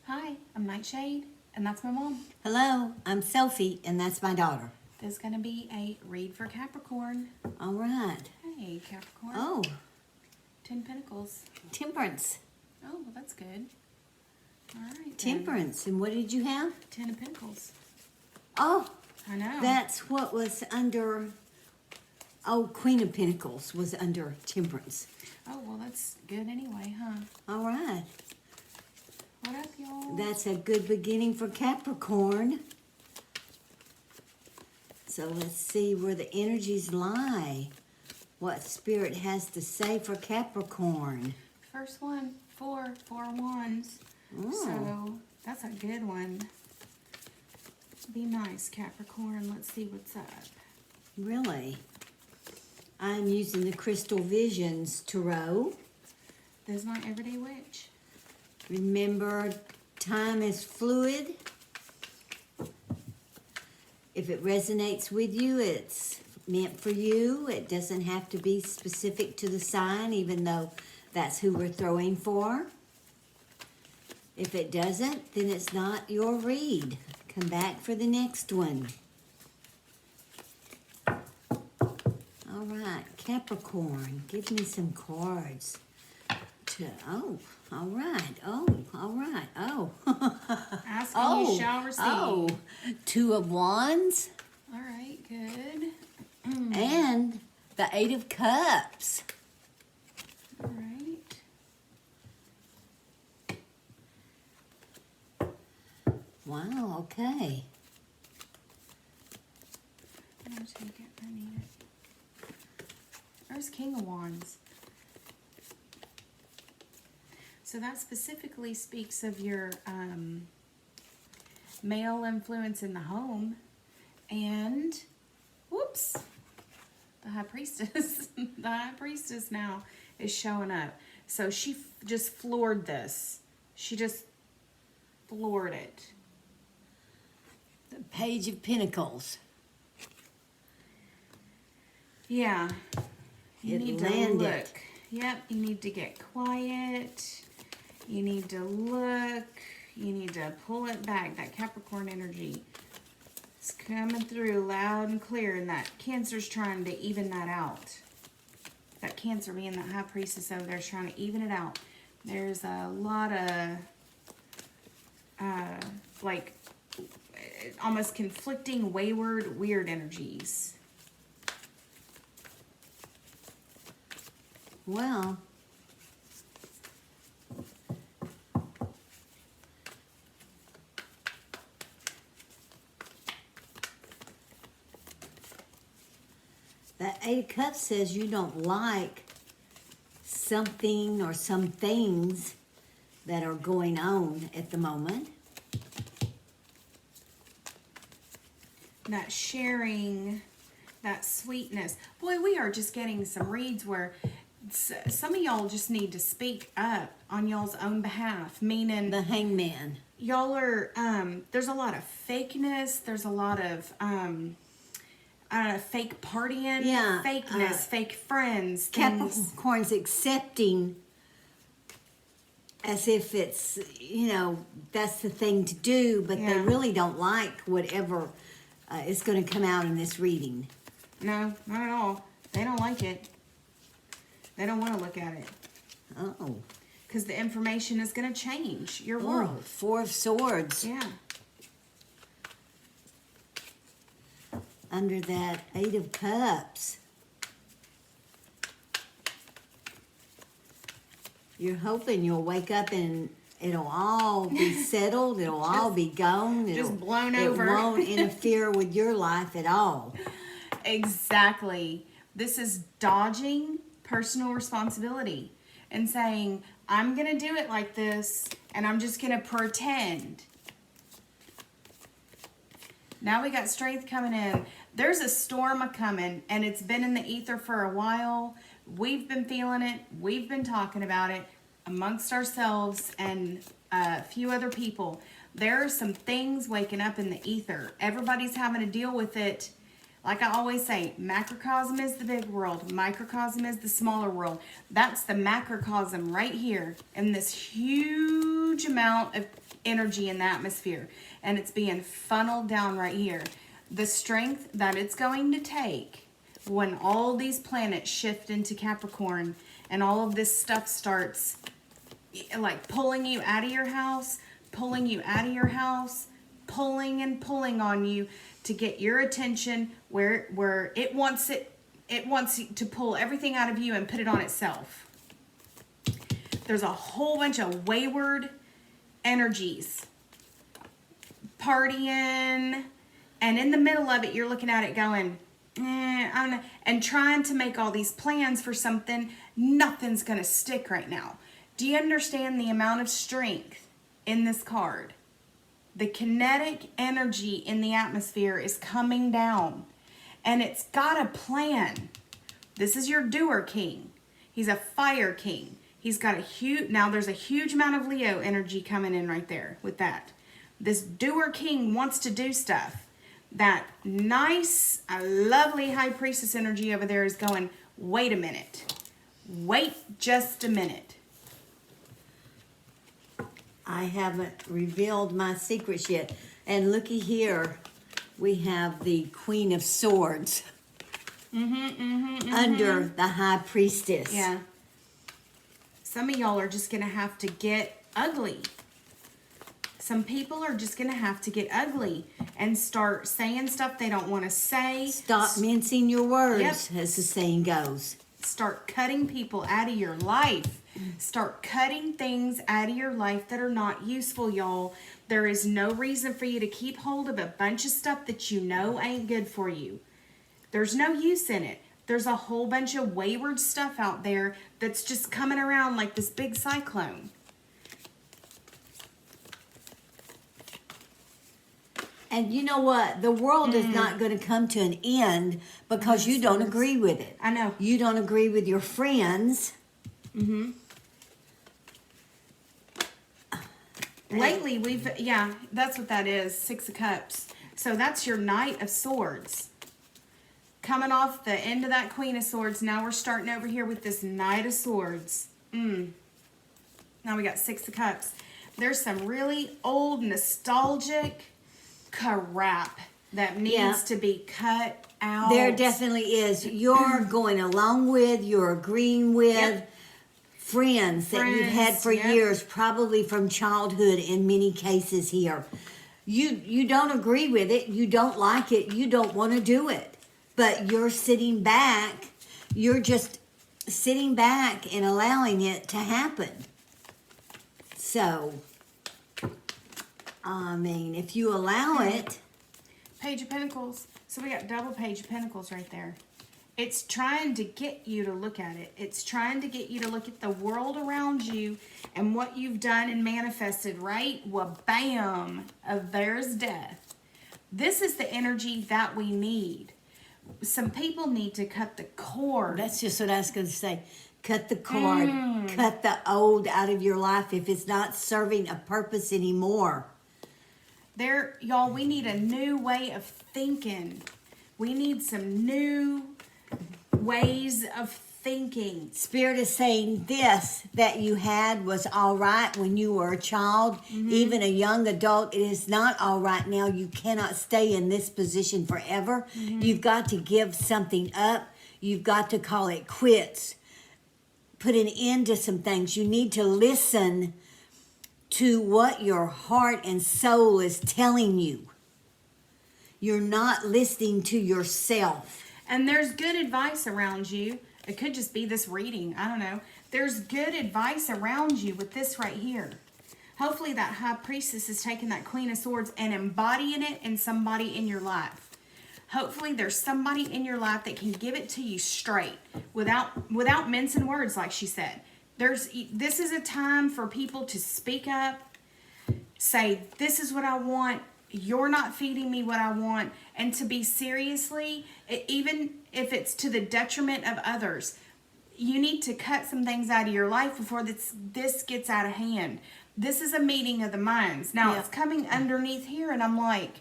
Hi, I'm Nightshade, and that's my mom. Hello, I'm Sophie, and that's my daughter. This is going to be a read for Capricorn. All right. Hey, Capricorn. Oh, 10 Pentacles. Temperance. Oh, well, that's good. All right. Temperance. And what did you have? 10 of Pentacles. Oh, I know. that's what was under... Oh, Queen of Pentacles was under Temperance. Oh, well, that's good anyway, huh? All right. What up, y'all? That's a good beginning for Capricorn. So let's see where the energies lie. What Spirit has to say for Capricorn. First one, four wands. Oh. So that's a good one. Be nice, Capricorn. Let's see what's up. Really? I'm using the Crystal Visions Tarot. This is my everyday witch. Remember, time is fluid. If it resonates with you, it's meant for you. It doesn't have to be specific to the sign, even though that's who we're throwing for. If it doesn't, then it's not your read. Come back for the next one. All right, Capricorn, give me some cards. Oh, all right. Oh, all right. Oh. Ask and you shall receive. Oh, Two of Wands. All right, good. And the Eight of Cups. All right. Wow, okay. I'm gonna take it. I need it. There's King of Wands. So that specifically speaks of your male influence in the home. And, whoops, the High Priestess. The High Priestess now is showing up. So she just floored this. She just floored it. The Page of Pentacles. Yeah. You It need landed. to look. Yep, you need to get quiet. You need to look. You need to pull it back. That Capricorn energy is coming through loud and clear, and that Cancer's trying to even that out. That Cancer being that High Priestess over there is trying to even it out. There's a lot of like almost conflicting, wayward, weird energies. Well, that Eight of Cups says you don't like something or some things that are going on at the moment. That sharing, that sweetness. Boy, we are just getting some reads where some of y'all just need to speak up on y'all's own behalf, meaning The Hangman. y'all are, there's a lot of fakeness, there's a lot of, fake partying, Yeah, fakeness, fake friends, things. Capricorn's accepting as if it's, you know, that's the thing to do, but they Yeah. really don't like whatever is going to come out in this reading. No, not at all. They don't like it. They don't want to look at it. Oh. Because the information is going to change your Oh, world. Four of Swords. Yeah. Under that Eight of Cups. You're hoping you'll wake up and it'll all be settled. It'll all be gone. Just blown over. It won't interfere with your life at all. Exactly. This is dodging personal responsibility and saying, I'm going to do it like this and I'm just going to pretend. Now we got strength coming in. There's a storm a-coming, and it's been in the ether for a while. We've been feeling it. We've been talking about it amongst ourselves and a few other people. There are some things waking up in the ether. Everybody's having to deal with it. Like I always say, macrocosm is the big world. Microcosm is the smaller world. That's the macrocosm right here in this huge amount of energy in the atmosphere, and it's being funneled down right here. The strength that it's going to take when all these planets shift into Capricorn and all of this stuff starts like pulling you out of your house, pulling you out of your house, pulling and pulling on you to get your attention where it wants to pull everything out of you and put it on itself. There's a whole bunch of wayward energies partying, and in the middle of it you're looking at it going, I don't know, and trying to make all these plans for something. Nothing's gonna stick right now. Do you understand the amount of strength in this card? The kinetic energy in the atmosphere is coming down, and it's got a plan. This is your doer king. He's a fire king. He's got a huge, now there's a huge amount of Leo energy coming in right there with that. This doer king wants to do stuff. That nice, lovely high priestess energy over there is going, wait a minute. Wait just a minute. I haven't revealed my secrets yet. And looky here, we have the Queen of Swords under the High Priestess. Yeah. Some of y'all are just going to have to get ugly. Some people are just going to have to get ugly and start saying stuff they don't want to say. Stop mincing your words, Yep. as the saying goes. Start cutting people out of your life. Start cutting things out of your life that are not useful, y'all. There is no reason for you to keep hold of a bunch of stuff that you know ain't good for you. There's no use in it. There's a whole bunch of wayward stuff out there that's just coming around like this big cyclone. And you know what? The world is not going to come to an end because you don't agree with it. I know. You don't agree with your friends. Lately, that's what that is, 6 of Cups. So that's your Knight of Swords. Coming off the end of that Queen of Swords, now we're starting over here with this Knight of Swords. Now we got 6 of Cups. There's some really old, nostalgic crap that needs to be cut out. There definitely is. You're going along with, you're agreeing with friends that you've had for years, probably from childhood in many cases here. You don't agree with it, you don't like it, you don't want to do it. But you're sitting back, you're just sitting back and allowing it to happen. So, I mean, if you allow it. Page of Pentacles. So we got double Page of Pentacles right there. It's trying to get you to look at it. It's trying to get you to look at the world around you and what you've done and manifested, right? Well, bam, there's death. This is the energy that we need. Some people need to cut the cord. That's just what I was going to say. Cut the cord. Cut the old out of your life if it's not serving a purpose anymore. Y'all, we need a new way of thinking. We need some new ways of thinking. Spirit is saying this that you had was all right when you were a child, even a young adult. It is not all right now. You cannot stay in this position forever. You've got to give something up. You've got to call it quits. Put an end to some things. You need to listen to what your heart and soul is telling you. You're not listening to yourself. And there's good advice around you. It could just be this reading. I don't know. There's good advice around you with this right here. Hopefully that High Priestess is taking that Queen of Swords and embodying it in somebody in your life. Hopefully there's somebody in your life that can give it to you straight without mincing words, like she said. This is a time for people to speak up, say, this is what I want. You're not feeding me what I want. And to be seriously, even if it's to the detriment of others, you need to cut some things out of your life before this gets out of hand. This is a meeting of the minds. Now it's coming underneath here, and I'm like,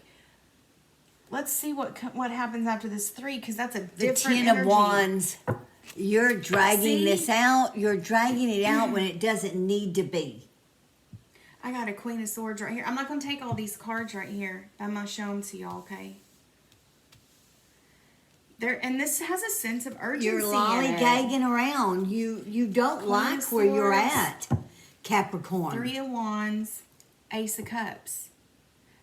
let's see what happens after this 3, because that's a different The 10 of Wands. You're dragging this out. You're dragging it out when it doesn't need to be. I got a Queen of Swords right here. I'm not going to take all these cards right here. I'm going to show them to y'all, okay? And this has a sense of urgency. You're lollygagging around. You don't Queen like of where you're Swords. at, Capricorn. 3 of Wands, Ace of Cups.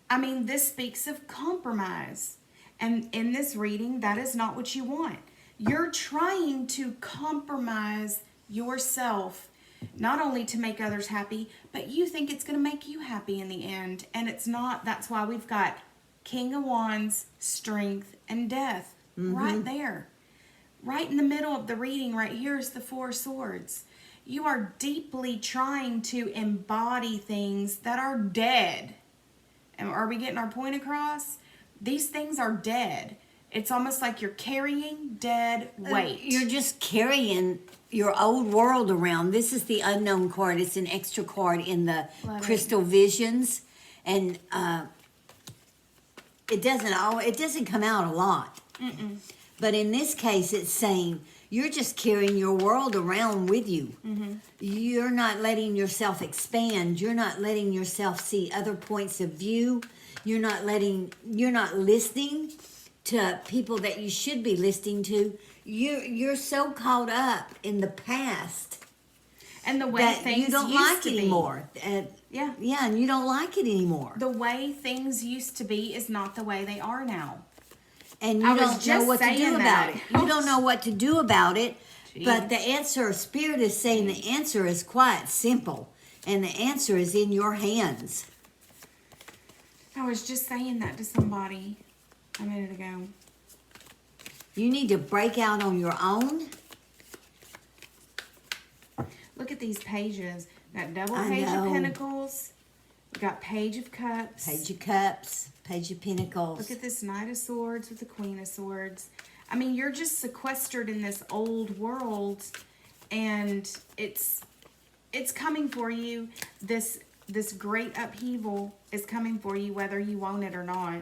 I mean, this speaks of compromise. And in this reading, that is not what you want. You're trying to compromise yourself, not only to make others happy, but you think it's going to make you happy in the end. And it's not. That's why we've got King of Wands, Strength, and Death right there. Right in the middle of the reading, right here is the 4 of Swords. You are deeply trying to embody things that are dead. And are we getting our point across? These things are dead. It's almost like you're carrying dead weight. You're just carrying your old world around. This is the unknown card. It's an extra card in the Crystal Visions. And it doesn't come out a lot. Mm-mm. But in this case, it's saying you're just carrying your world around with you. Mm-hmm. You're not letting yourself expand. You're not letting yourself see other points of view. You're not listening to people that you should be listening to. You're so caught up in the past And the way that things you don't used like to it be. anymore. Yeah. Yeah, and you don't like it anymore. The way things used to be is not the way they are now. And I you was don't know just what to do saying about that. it. You don't know what to do about it. Jeez. But the answer, Spirit is saying the answer is quite simple. And the answer is in your hands. I was just saying that to somebody a minute ago. You need to break out on your own. Look at these pages. Got double I page of know. Pentacles. Got Page of Cups. Page of Cups, Page of Pentacles. Look at this Knight of Swords with the Queen of Swords. I mean, you're just sequestered in this old world, and it's coming for you. This great upheaval is coming for you, whether you want it or not.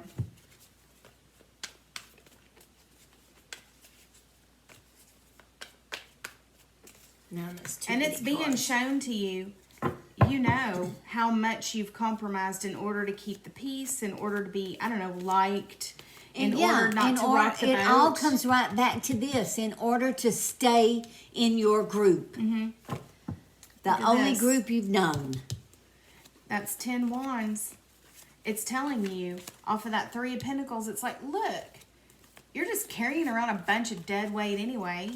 No, that's too And many it's being cards. shown to you. You know how much you've compromised in order to keep the peace, in order to be, I don't know, liked, in order not to rock the boat. It all comes right back to this. In order to stay in your group. Mm-hmm. The Look at only this. group you've known. That's 10 Wands. It's telling you, off of that 3 of Pentacles, it's like, look, you're just carrying around a bunch of dead weight anyway.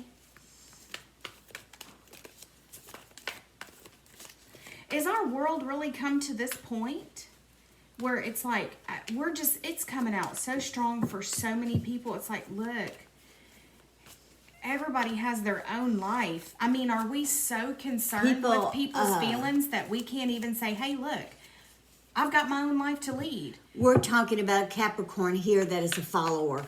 Is our world really come to this point where it's like, it's coming out so strong for so many people? It's like, look, everybody has their own life. I mean, are we so concerned with people's feelings that we can't even say, hey, look, I've got my own life to lead? We're talking about Capricorn here that is a follower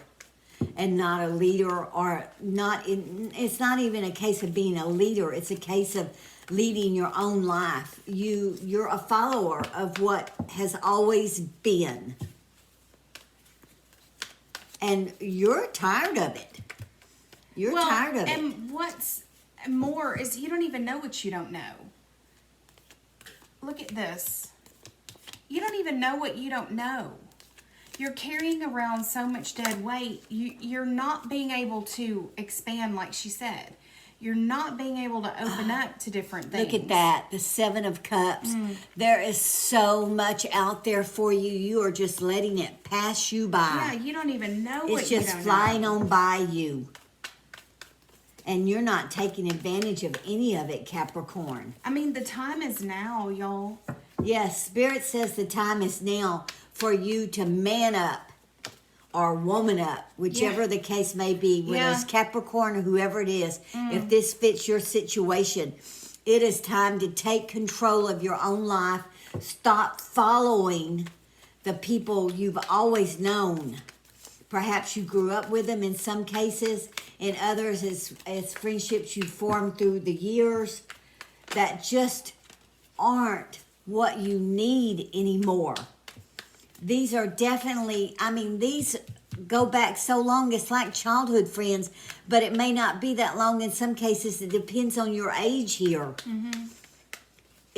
and not a leader, or it's not even a case of being a leader. It's a case of leading your own life. You're a follower of what has always been. And you're tired of it. You're tired of it. And what's more is you don't even know what you don't know. Look at this. You don't even know what you don't know. You're carrying around so much dead weight. You're not being able to expand, like she said. You're not being able to open up to different things. Look at that, the 7 of Cups. There is so much out there for you. You are just letting it pass you by. Yeah, you don't even know what It's you just don't flying know. on by you. And you're not taking advantage of any of it, Capricorn. I mean, the time is now, y'all. Yes, Spirit says the time is now for you to man up or woman up, whichever the case may be, whether it's Capricorn or whoever it is. If this fits your situation, it is time to take control of your own life. Stop following the people you've always known. Perhaps you grew up with them in some cases. In others, it's friendships you formed through the years that just aren't what you need anymore. These are definitely, these go back so long, it's like childhood friends, but it may not be that long in some cases. It depends on your age here.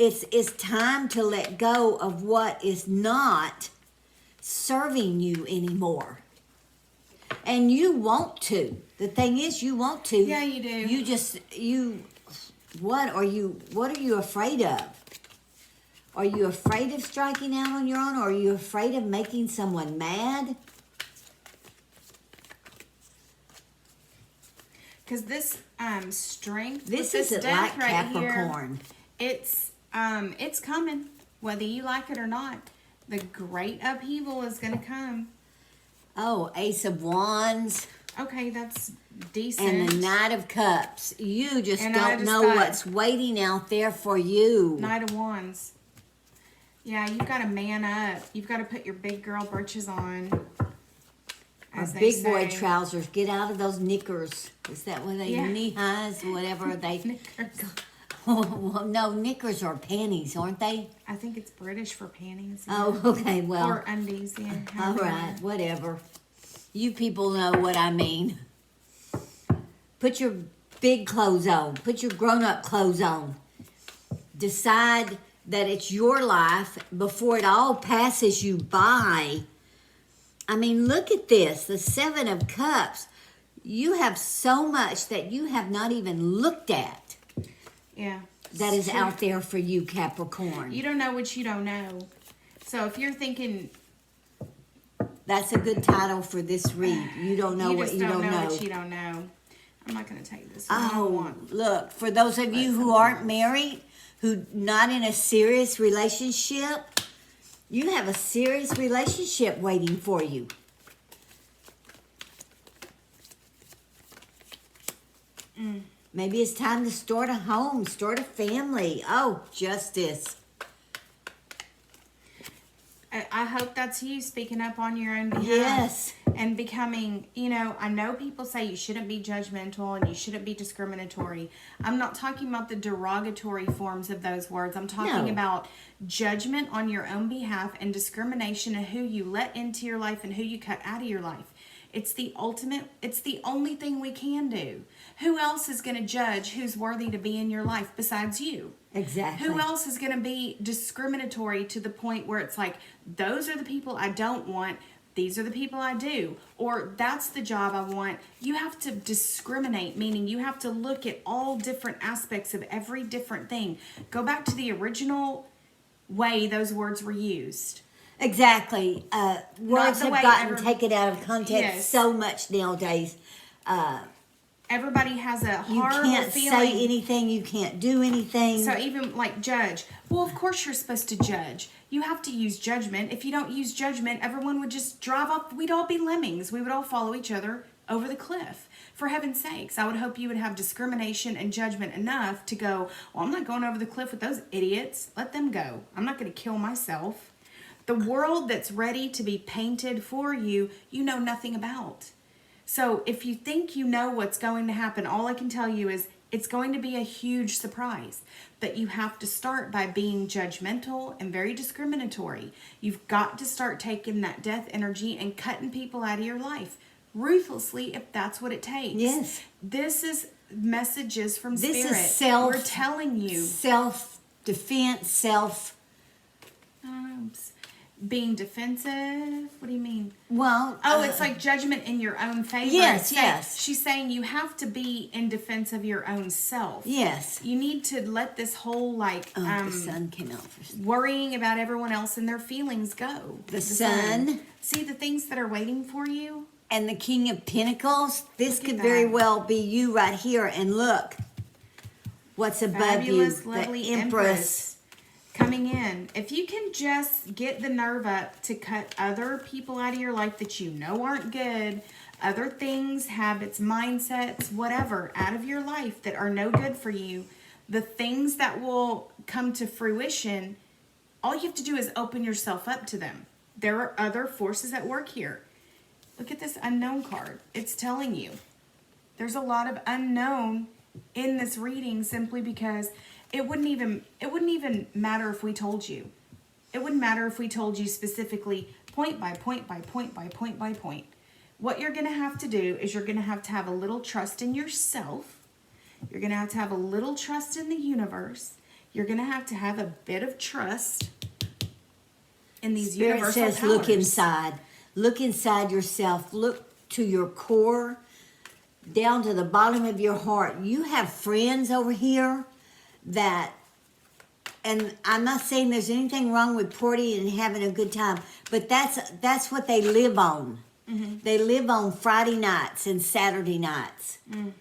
It's time to let go of what is not serving you anymore. And you want to. The thing is, you want to. Yeah, you do. What are you afraid of? Are you afraid of striking out on your own? Or are you afraid of making someone mad? Because this strength, This with isn't death like Capricorn. Here, it's coming, whether you like it or not. The great upheaval is going to come. Oh, Ace of Wands. Okay, that's decent. And the Knight of Cups. You just And I don't just know got what's waiting out there for you. Knight of Wands. Yeah, you've got to man up. You've got to put your big girl britches on. Or As they big boy say. trousers. Get out of those knickers. Is that what they Yeah. knee highs? Whatever they. Knickers. Well, no, knickers are panties, aren't they? I think it's British for panties. Oh, okay. Well, Or undies, yeah. all right. Whatever. You people know what I mean. Put your big clothes on. Put your grown-up clothes on. Decide that it's your life before it all passes you by. I mean, look at this. The Seven of Cups. You have so much that you have not even looked at Yeah. that is out there for you, Capricorn. You don't know what you don't know. So if you're thinking That's a good title for this read. You don't know you what just you don't know. what you don't know. I'm not going to take this one. I don't Oh, want. look, for those of you who aren't married, who not in a serious relationship, you have a serious relationship waiting for you. Maybe it's time to start a home, start a family. Oh, justice. I hope that's you speaking up on your own behalf. Yes. And becoming, I know people say you shouldn't be judgmental and you shouldn't be discriminatory. I'm not talking about the derogatory forms of those words. I'm talking No. about judgment on your own behalf and discrimination of who you let into your life and who you cut out of your life. It's the only thing we can do. Who else is going to judge who's worthy to be in your life besides you? Exactly. Who else is going to be discriminatory to the point where it's like, those are the people I don't want, these are the people I do, or that's the job I want. You have to discriminate, meaning you have to look at all different aspects of every different thing. Go back to the original way those words were used. Exactly. Words the have way gotten taken out of context Yes. so much nowadays. Everybody has a You horrible can't feeling. say anything. You can't do anything. So even like judge. Well, of course you're supposed to judge. You have to use judgment. If you don't use judgment, everyone would just drive up. We'd all be lemmings. We would all follow each other over the cliff. For heaven's sakes, I would hope you would have discrimination and judgment enough to go, well, I'm not going over the cliff with those idiots. Let them go. I'm not going to kill myself. The world that's ready to be painted for you, you know nothing about. So if you think you know what's going to happen, all I can tell you is it's going to be a huge surprise. But you have to start by being judgmental and very discriminatory. You've got to start taking that death energy and cutting people out of your life ruthlessly if that's what it takes. Yes. This is messages from This is Spirit. We're telling you. Self-defense, Being defensive? What do you mean? well... Oh, it's like judgment in your own favor. Yes, It's like- yes. She's saying you have to be in defense of your own self. Yes. You need to let this whole The sun came out first. worrying about everyone else and their feelings go. The sun. See the things that are waiting for you? And the King of Pentacles, this Look at could very that. well be you right here. And look, what's above Fabulous, you, lovely the Empress. coming in. If you can just get the nerve up to cut other people out of your life that you know aren't good, other things, habits, mindsets, whatever, out of your life that are no good for you, the things that will come to fruition, all you have to do is open yourself up to them. There are other forces at work here. Look at this unknown card. It's telling you. There's a lot of unknown in this reading simply because it wouldn't even matter if we told you. It wouldn't matter if we told you specifically point by point by point by point by point. What you're going to have to do is you're going to have a little trust in yourself. You're going to have a little trust in the universe. You're going to have a bit of trust in these Spirit universal says, powers. look inside. Look inside yourself. Look to your core, down to the bottom of your heart. You have friends over here that, and I'm not saying there's anything wrong with partying and having a good time, but that's what they live on. Mm-hmm. They live on Friday nights and Saturday nights. Mm.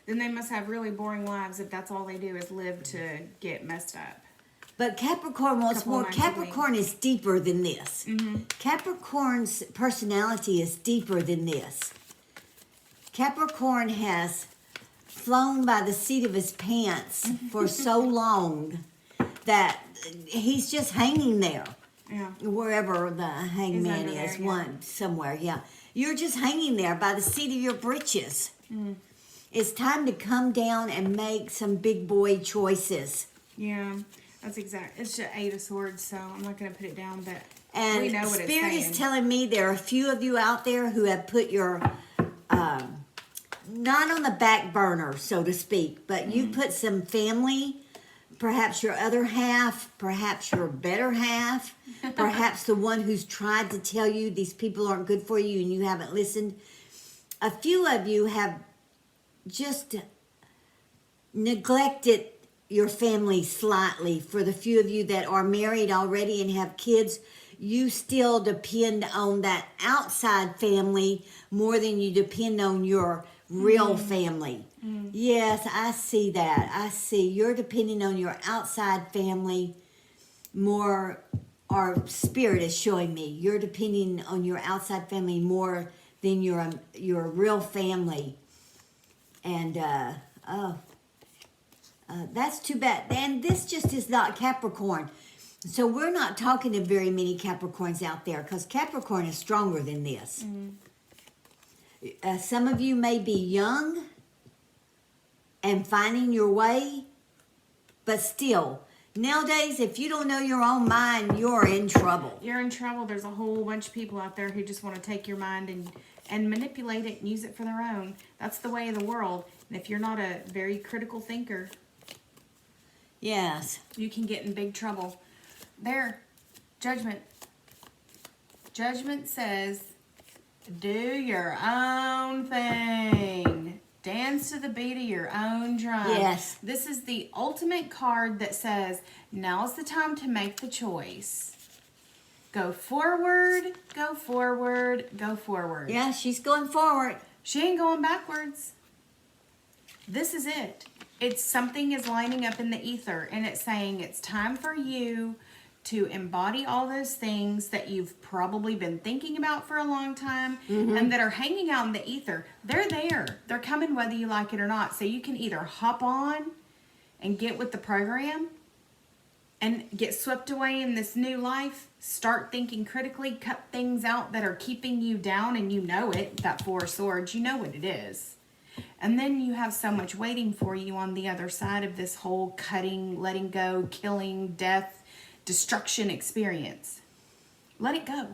Then they must have really boring lives if that's all they do is live to get messed up. But Capricorn wants more. Capricorn is deeper than this. Mm-hmm. Capricorn's personality is deeper than this. Capricorn has flown by the seat of his pants for so long that he's just hanging there. Yeah. Wherever the hangman is, somewhere, yeah. You're just hanging there by the seat of your britches. Mm. It's time to come down and make some big boy choices. Yeah. That's exact. It's just 8 of Swords, so I'm not going to put it down, but and we know what it's saying. Spirit is telling me there are a few of you out there who have put your, not on the back burner, so to speak, but you put some family, perhaps your other half, perhaps your better half, perhaps the one who's tried to tell you these people aren't good for you and you haven't listened. A few of you have just neglected your family slightly. For the few of you that are married already and have kids, you still depend on that outside family more than you depend on your real family. Yes, I see that. I see you're depending on your outside family more. Our Spirit is showing me you're depending on your outside family more than your real family. And that's too bad. And this just is not Capricorn. So we're not talking to very many Capricorns out there because Capricorn is stronger than this. Some of you may be young and finding your way, but still, nowadays, if you don't know your own mind, you're in trouble. You're in trouble. There's a whole bunch of people out there who just want to take your mind and manipulate it and use it for their own. That's the way of the world. And if you're not a very critical thinker, yes, you can get in big trouble. There, Judgment. Judgment says, do your own thing. Dance to the beat of your own drum. Yes. This is the ultimate card that says, now's the time to make the choice. Go forward, go forward, go forward. Yeah, she's going forward. She ain't going backwards. This is it. It's something is lining up in the ether, and it's saying it's time for you to embody all those things that you've probably been thinking about for a long time and that are hanging out in the ether. They're there. They're coming whether you like it or not. So you can either hop on and get with the program and get swept away in this new life, start thinking critically, cut things out that are keeping you down, and you know it, that 4 of Swords, you know what it is. And then you have so much waiting for you on the other side of this whole cutting, letting go, killing, death, destruction experience. Let it go.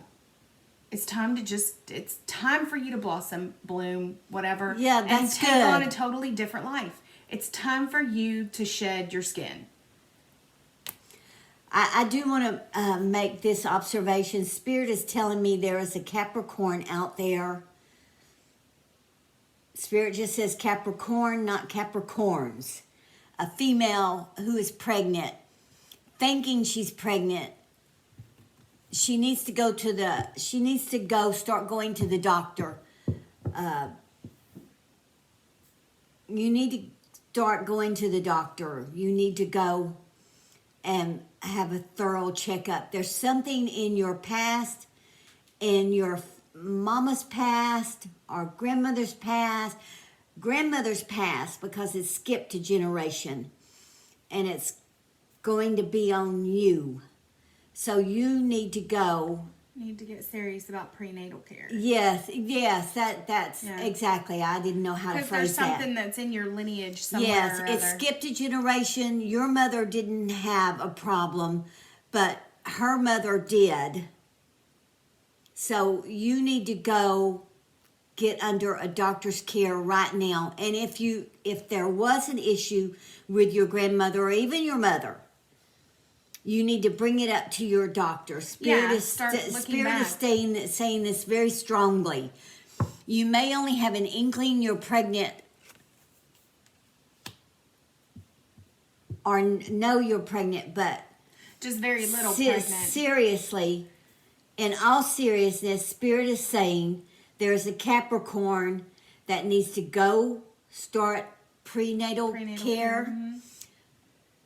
It's time to it's time for you to blossom, bloom, whatever. Yeah, that's and take on a totally different life. It's time for you to shed your skin. I do want to make this observation. Spirit is telling me there is a Capricorn out there. Spirit just says Capricorn, not Capricorns. A female who is pregnant, thinking she's pregnant. She needs to go start going to the doctor. You need to start going to the doctor. You need to go and have a thorough checkup. There's something in your past, in your mama's past, or grandmother's past, because it's skipped a generation, and it's going to be on you. So you need to go. Need to get serious about prenatal care. Yes, that's exactly. I didn't know how to phrase that. Because there's something that's in your lineage somewhere. Yes, or it other. skipped a generation. Your mother didn't have a problem, but her mother did. So you need to go get under a doctor's care right now. And if there was an issue with your grandmother or even your mother, you need to bring it up to your doctor. Spirit is saying this very strongly. You may only have an inkling you're pregnant or know you're pregnant, but just very little pregnant. Seriously, in all seriousness, Spirit is saying there's a Capricorn that needs to go start prenatal care. Mm-hmm.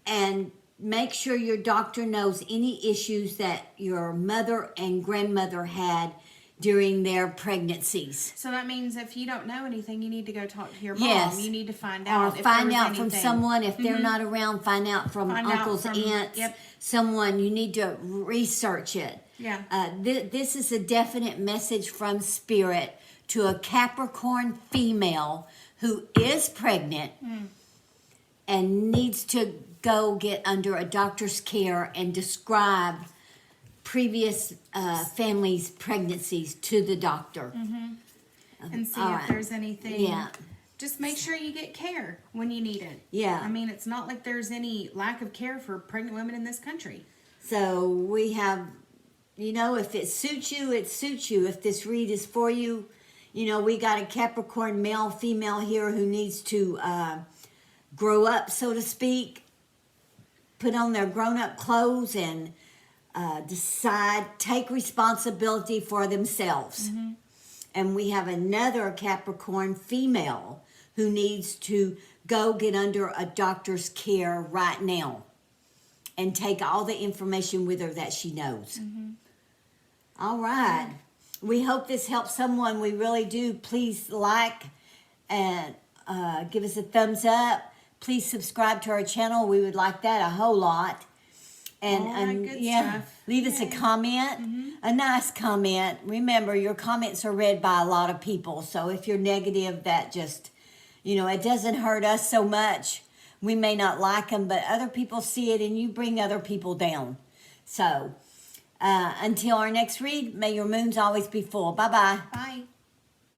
And make sure your doctor knows any issues that your mother and grandmother had during their pregnancies. So that means if you don't know anything, you need to go talk to your mom. Yes. You need to find out. Or if find there was out from anything. someone. If they're not around, find out from uncles, aunts, Yep. someone. You need to research it. Yeah. This is a definite message from Spirit to a Capricorn female who is pregnant and needs to go get under a doctor's care and describe previous families' pregnancies to the doctor. And see All if right. there's anything. Yeah. Just make sure you get care when you need it. Yeah. I mean, it's not like there's any lack of care for pregnant women in this country. So we have, if it suits you, it suits you. If this read is for you, we got a Capricorn male, female here who needs to grow up, so to speak, put on their grown-up clothes and take responsibility for themselves. And we have another Capricorn female who needs to go get under a doctor's care right now and take all the information with her that she knows. All right. We hope this helps someone. We really do. Please like and give us a thumbs up. Please subscribe to our channel. We would like that a whole lot. And, All that good stuff. leave us a comment, a nice comment. Remember, your comments are read by a lot of people. So if you're negative, that just, it doesn't hurt us so much. We may not like them, but other people see it and you bring other people down. So until our next read, may your moons always be full. Bye-bye. Bye.